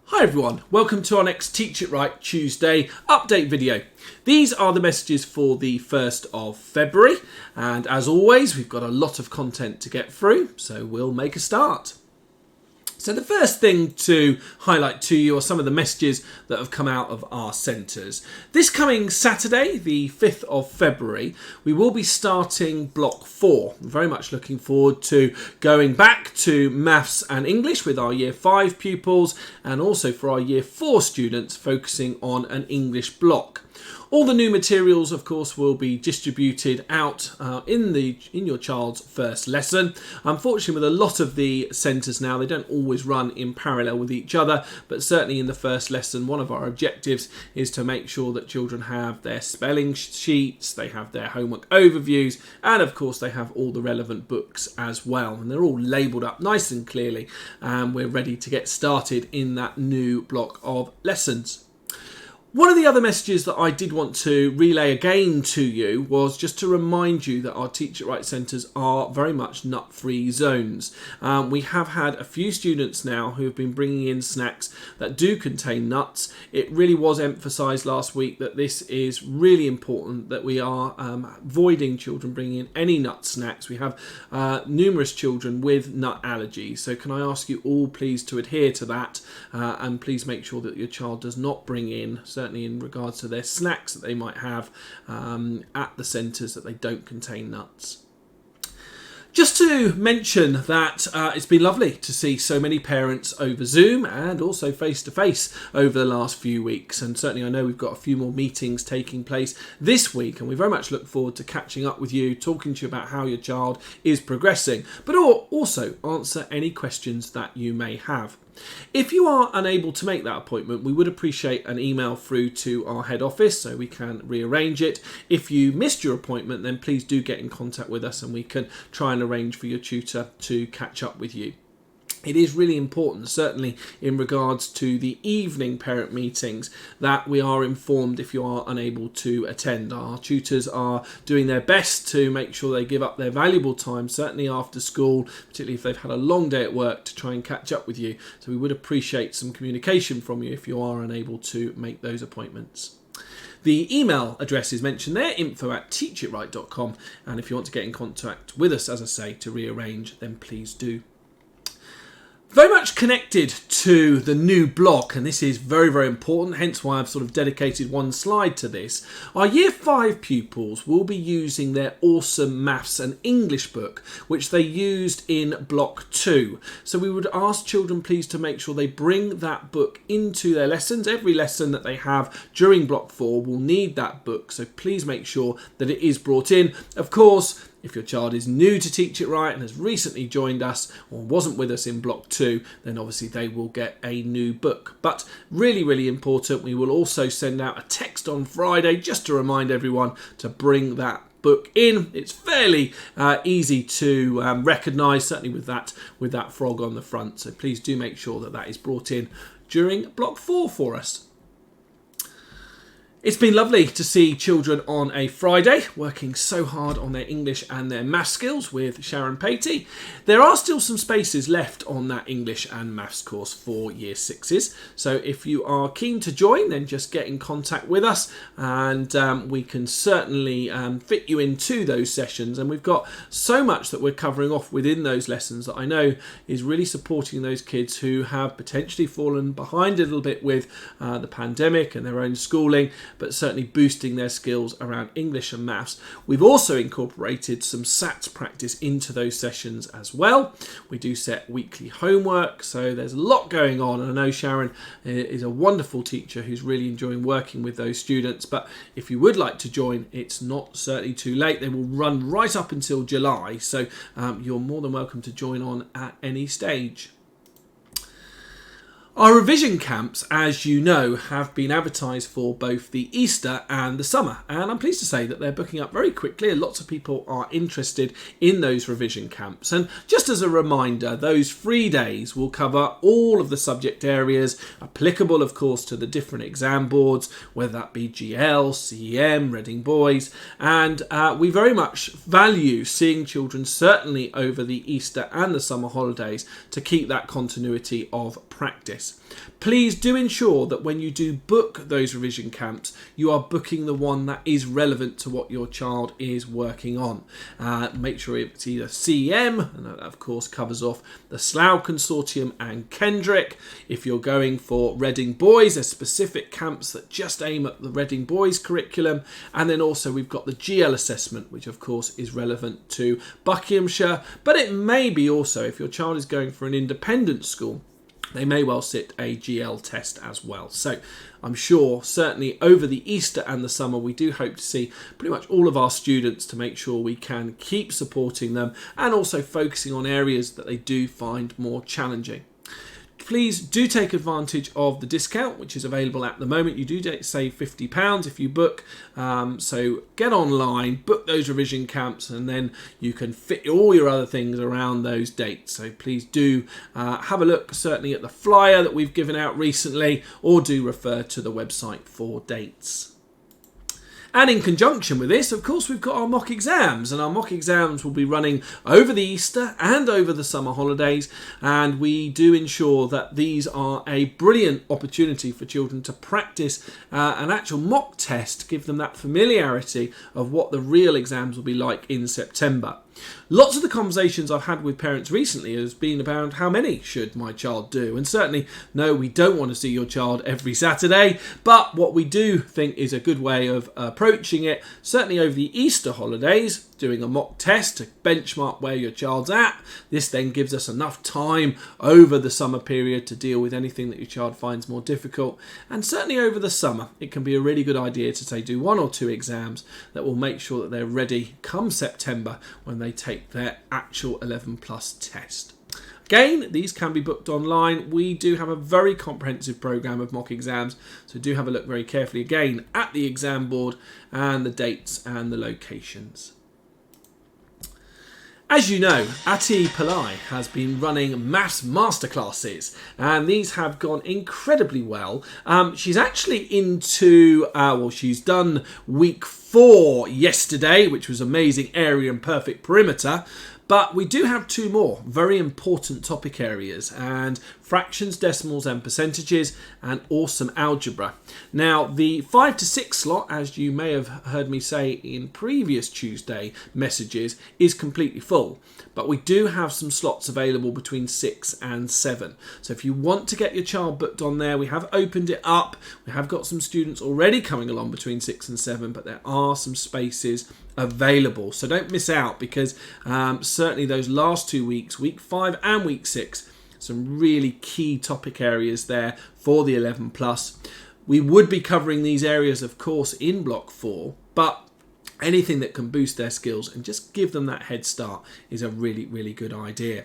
Hi everyone, welcome to our next Teachitright Tuesday update video. These are the messages for the 1st of February, and as always we've got a lot of content to get through, so we'll make a start. So the first thing to highlight to you are some of the messages that have come out of our centres. This coming Saturday, the 5th of February, we will be starting Block 4. I'm very much looking forward to going back to Maths and English with our Year 5 pupils, and also for our Year 4 students focusing on an English block. All the new materials, of course, will be distributed out in your child's first lesson. Unfortunately, with a lot of the centres now, they don't always run in parallel with each other, but certainly in the first lesson, one of our objectives is to make sure that children have their spelling sheets, they have their homework overviews, and of course they have all the relevant books as well. And they're all labelled up nice and clearly, and we're ready to get started in that new block of lessons. One of the other messages that I did want to relay again to you was just to remind you that our Teachitright centres are very much nut-free zones. We have had a few students now who have been bringing in snacks that do contain nuts. It really was emphasised last week that this is really important, that we are avoiding children bringing in any nut snacks. We have numerous children with nut allergies, so can I ask you all please to adhere to that and please make sure that your child does not bring in, certainly in regards to their snacks that they might have at the centres, that they don't contain nuts. Just to mention that it's been lovely to see so many parents over Zoom and also face-to-face over the last few weeks, and certainly I know we've got a few more meetings taking place this week, and we very much look forward to catching up with you, talking to you about how your child is progressing, but also answer any questions that you may have. If you are unable to make that appointment, we would appreciate an email through to our head office so we can rearrange it. If you missed your appointment, then please do get in contact with us and we can try and arrange for your tutor to catch up with you. It is really important, certainly in regards to the evening parent meetings, that we are informed if you are unable to attend. Our tutors are doing their best to make sure they give up their valuable time, certainly after school, particularly if they've had a long day at work, to try and catch up with you. So we would appreciate some communication from you if you are unable to make those appointments. The email address is mentioned there, info@teachitright.com, and if you want to get in contact with us, as I say, to rearrange, then please do. Very much connected to the new block, and this is very, very important, hence why I've sort of dedicated one slide to this. Our Year 5 pupils will be using their awesome Maths and English book, which they used in Block 2. So we would ask children please to make sure they bring that book into their lessons. Every lesson that they have during Block 4 will need that book, so please make sure that it is brought in. Of course, if your child is new to Teachitright and has recently joined us or wasn't with us in Block 2, then obviously they will get a new book. But really, really important, we will also send out a text on Friday just to remind everyone to bring that book in. It's fairly easy to recognise, certainly with that frog on the front. So please do make sure that that is brought in during Block 4 for us. It's been lovely to see children on a Friday working so hard on their English and their maths skills with Sharon Patey. There are still some spaces left on that English and maths course for Year 6s. So if you are keen to join, then just get in contact with us and we can certainly fit you into those sessions. And we've got so much that we're covering off within those lessons that I know is really supporting those kids who have potentially fallen behind a little bit with the pandemic and their own schooling, but certainly boosting their skills around English and maths. We've also incorporated some SATs practice into those sessions as well. We do set weekly homework, so there's a lot going on, and I know Sharon is a wonderful teacher who's really enjoying working with those students. But if you would like to join, it's not certainly too late. They will run right up until July, so you're more than welcome to join on at any stage. Our revision camps, as you know, have been advertised for both the Easter and the summer, and I'm pleased to say that they're booking up very quickly. Lots of people are interested in those revision camps, and just as a reminder, those 3 days will cover all of the subject areas applicable, of course, to the different exam boards, whether that be GL, CEM, Reading Boys, and we very much value seeing children certainly over the Easter and the summer holidays to keep that continuity of practice. this. Please do ensure that when you do book those revision camps, you are booking the one that is relevant to what your child is working on. Make sure it's either CEM, and that of course covers off the Slough Consortium and Kendrick. If you're going for Reading Boys, there's specific camps that just aim at the Reading Boys curriculum. And then also we've got the GL assessment, which of course is relevant to Buckinghamshire, but it may be also, if your child is going for an independent school, they may well sit a GL test as well. So I'm sure certainly over the Easter and the summer we do hope to see pretty much all of our students to make sure we can keep supporting them and also focusing on areas that they do find more challenging. Please do take advantage of the discount which is available at the moment. You do save £50 if you book. So get online, book those revision camps, and then you can fit all your other things around those dates. So please do have a look certainly at the flyer that we've given out recently, or do refer to the website for dates. And in conjunction with this, of course, we've got our mock exams, and our mock exams will be running over the Easter and over the summer holidays, and we do ensure that these are a brilliant opportunity for children to practice an actual mock test, give them that familiarity of what the real exams will be like in September. Lots of the conversations I've had with parents recently has been about how many should my child do, and certainly no, we don't want to see your child every Saturday, but what we do think is a good way of approaching it, certainly over the Easter holidays, doing a mock test to benchmark where your child's at. This then gives us enough time over the summer period to deal with anything that your child finds more difficult, and certainly over the summer it can be a really good idea to say do 1 or 2 exams that will make sure that they're ready come September when they take their actual 11 plus test. Again, these can be booked online. We do have a very comprehensive programme of mock exams, so do have a look very carefully again at the exam board and the dates and the locations. As you know, Ati Pillai has been running maths masterclasses, and these have gone incredibly well. She's actually into, she's done week 4 yesterday, which was amazing area and perfect perimeter. But we do have 2 more very important topic areas, and fractions, decimals and percentages, and awesome algebra. Now, the 5 to 6 slot, as you may have heard me say in previous Tuesday messages, is completely full. But we do have some slots available between 6 and 7. So if you want to get your child booked on there, we have opened it up. We have got some students already coming along between 6 and 7, but there are some spaces available. So don't miss out, because certainly those last 2 weeks, week 5 and week 6, some really key topic areas there for the 11 plus. We would be covering these areas, of course, in block 4, but anything that can boost their skills and just give them that head start is a really, really good idea.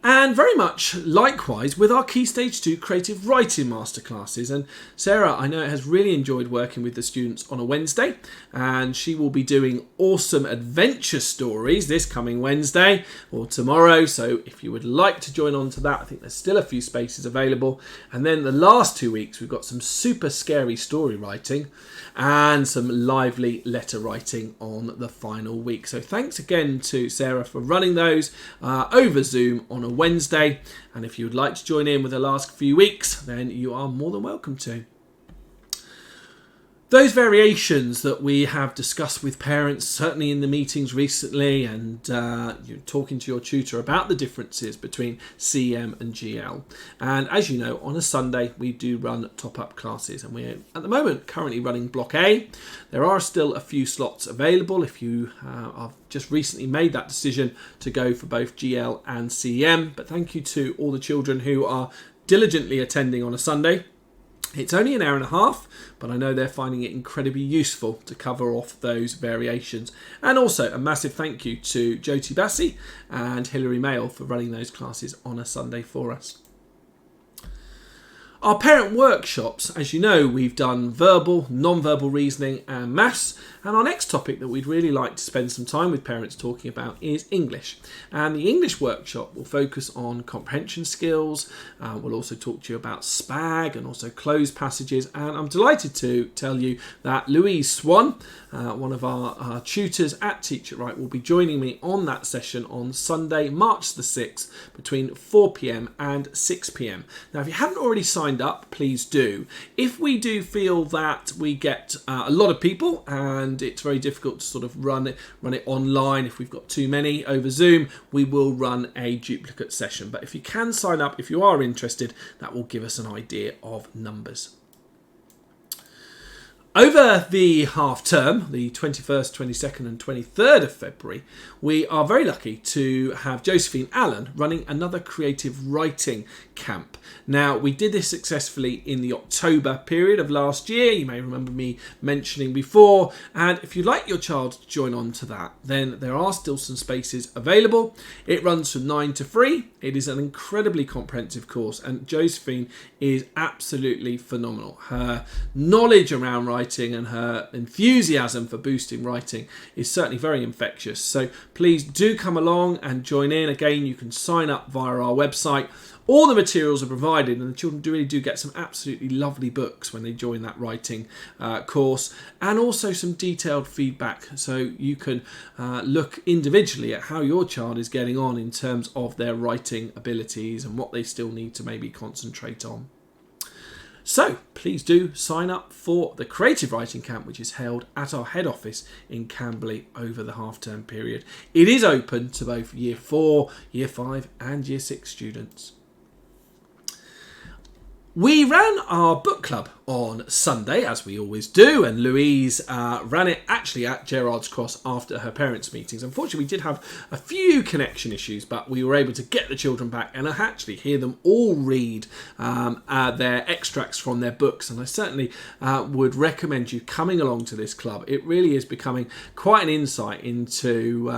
And very much likewise with our Key Stage 2 Creative Writing Masterclasses. And Sarah, I know, has really enjoyed working with the students on a Wednesday, and she will be doing awesome adventure stories this coming Wednesday or tomorrow. So if you would like to join on to that, I think there's still a few spaces available. And then the last 2 weeks, we've got some super scary story writing and some lively letter writing on the final week. So thanks again to Sarah for running those over Zoom on a Wednesday, and if you would like to join in with the last few weeks, then you are more than welcome to. Those variations that we have discussed with parents, certainly in the meetings recently, and you're talking to your tutor about the differences between CM and GL. And as you know, on a Sunday we do run top-up classes, and we're at the moment currently running Block A. There are still a few slots available if you have just recently made that decision to go for both GL and CM. But thank you to all the children who are diligently attending on a Sunday. It's only an hour and a half, but I know they're finding it incredibly useful to cover off those variations. And also a massive thank you to Jyoti Bassi and Hilary Mail for running those classes on a Sunday for us. Our parent workshops, as you know, we've done verbal, non-verbal reasoning and maths. And our next topic that we'd really like to spend some time with parents talking about is English. And the English workshop will focus on comprehension skills. We'll also talk to you about SPAG and also closed passages. And I'm delighted to tell you that Louise Swan, one of our tutors at Teachitright, will be joining me on that session on Sunday, March the 6th, between 4 p.m. and 6 p.m. Now, if you haven't already signed up, please do. If we do feel that we get a lot of people and it's very difficult to sort of run it online, if we've got too many over Zoom, we will run a duplicate session. But if you can sign up, if you are interested, that will give us an idea of numbers. Over the half term, the 21st, 22nd and 23rd of February, we are very lucky to have Josephine Allen running another creative writing camp. Now, we did this successfully in the October period of last year. You may remember me mentioning before. And if you'd like your child to join on to that, then there are still some spaces available. It runs from 9 to 3. It is an incredibly comprehensive course, and Josephine is absolutely phenomenal. Her knowledge around writing and her enthusiasm for boosting writing is certainly very infectious. So please do come along and join in. Again, you can sign up via our website. All the materials are provided, and the children really do get some absolutely lovely books when they join that writing course, and also some detailed feedback, so you can look individually at how your child is getting on in terms of their writing abilities and what they still need to maybe concentrate on. So please do sign up for the Creative Writing Camp, which is held at our head office in Camberley over the half-term period. It is open to both Year 4, Year 5 and Year 6 students. We ran our book club on Sunday, as we always do, and Louise ran it actually at Gerrards Cross after her parents' meetings. Unfortunately, we did have a few connection issues, but we were able to get the children back and actually hear them all read their extracts from their books. And I certainly would recommend you coming along to this club. It really is becoming quite an insight into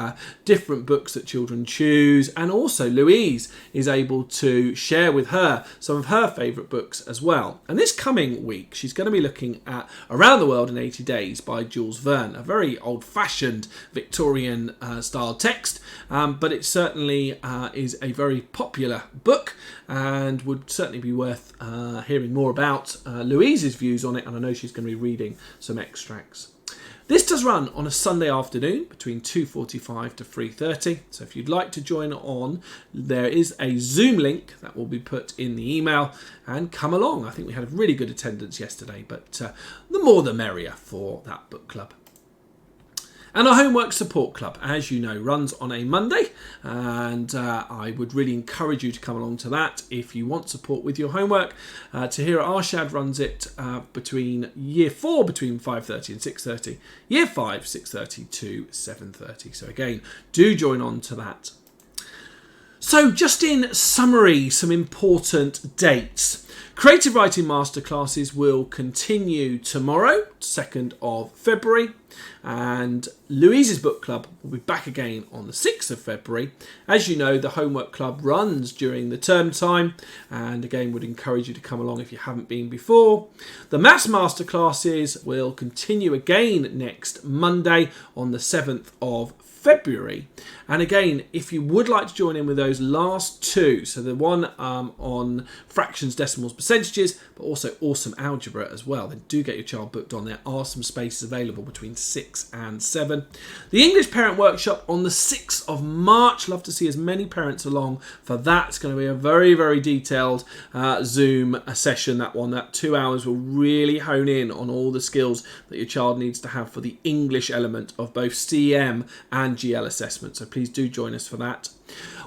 different books that children choose, and also Louise is able to share with her some of her favourite books as well. And this coming week, she's going to be looking at Around the World in 80 Days by Jules Verne, a very old-fashioned Victorian style text, but it certainly is a very popular book and would certainly be worth hearing more about Louise's views on it, and I know she's going to be reading some extracts. This does run on a Sunday afternoon between 2:45 to 3:30. So if you'd like to join on, there is a Zoom link that will be put in the email, and come along. I think we had a really good attendance yesterday, but the more the merrier for that book club. And our Homework Support Club, as you know, runs on a Monday, and I would really encourage you to come along to that if you want support with your homework. Tahira Arshad runs it between Year 4, between 5:30 and 6:30, Year 5, 6:30 to 7:30. So again, do join on to that. So just in summary, some important dates. Creative Writing Masterclasses will continue tomorrow, 2nd of February, and Louise's Book Club will be back again on the 6th of February. As you know, the Homework Club runs during the term time, and again would encourage you to come along if you haven't been before. The Maths Masterclasses will continue again next Monday on the 7th of February. And again, if you would like to join in with those last two, so the one on fractions, decimals, percentages, but also awesome algebra as well, then do get your child booked on. There are some spaces available between 6 and 7. The English Parent Workshop on the 6th of March. Love to see as many parents along for that. It's going to be a very, very detailed Zoom session, that one. That 2 hours will really hone in on all the skills that your child needs to have for the English element of both CM and GL assessment. So please do join us for that.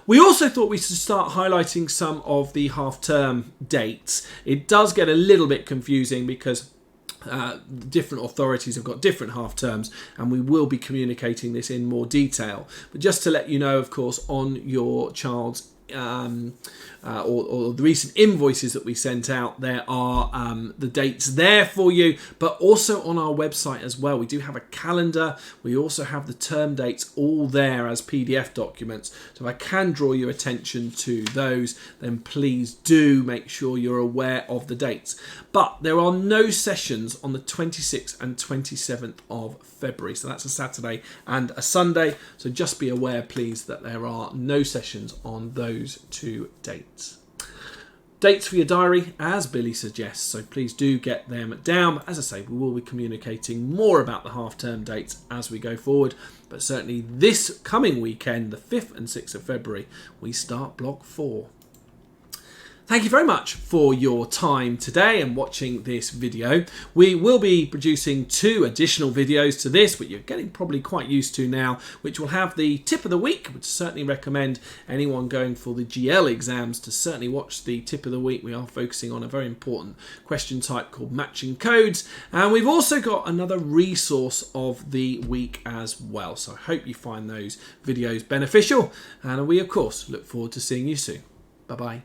We also thought we should start highlighting some of the half-term dates. It does get a little bit confusing because different authorities have got different half terms, and we will be communicating this in more detail. But just to let you know, of course, on your child's or the recent invoices that we sent out, there are the dates there for you, but also on our website as well. We do have a calendar. We also have the term dates all there as PDF documents. So if I can draw your attention to those, then please do make sure you're aware of the dates. But there are no sessions on the 26th and 27th of February. So that's a Saturday and a Sunday. So just be aware, please, that there are no sessions on those 2 dates. Dates for your diary, as Billy suggests, so please do get them down. As I say, we will be communicating more about the half-term dates as we go forward, but certainly this coming weekend, the 5th and 6th of February, we start Block 4. Thank you very much for your time today and watching this video. We will be producing 2 additional videos to this, which you're getting probably quite used to now, which will have the tip of the week, which I certainly recommend anyone going for the GL exams to certainly watch the tip of the week. We are focusing on a very important question type called matching codes. And we've also got another resource of the week as well. So I hope you find those videos beneficial. And we, of course, look forward to seeing you soon. Bye-bye.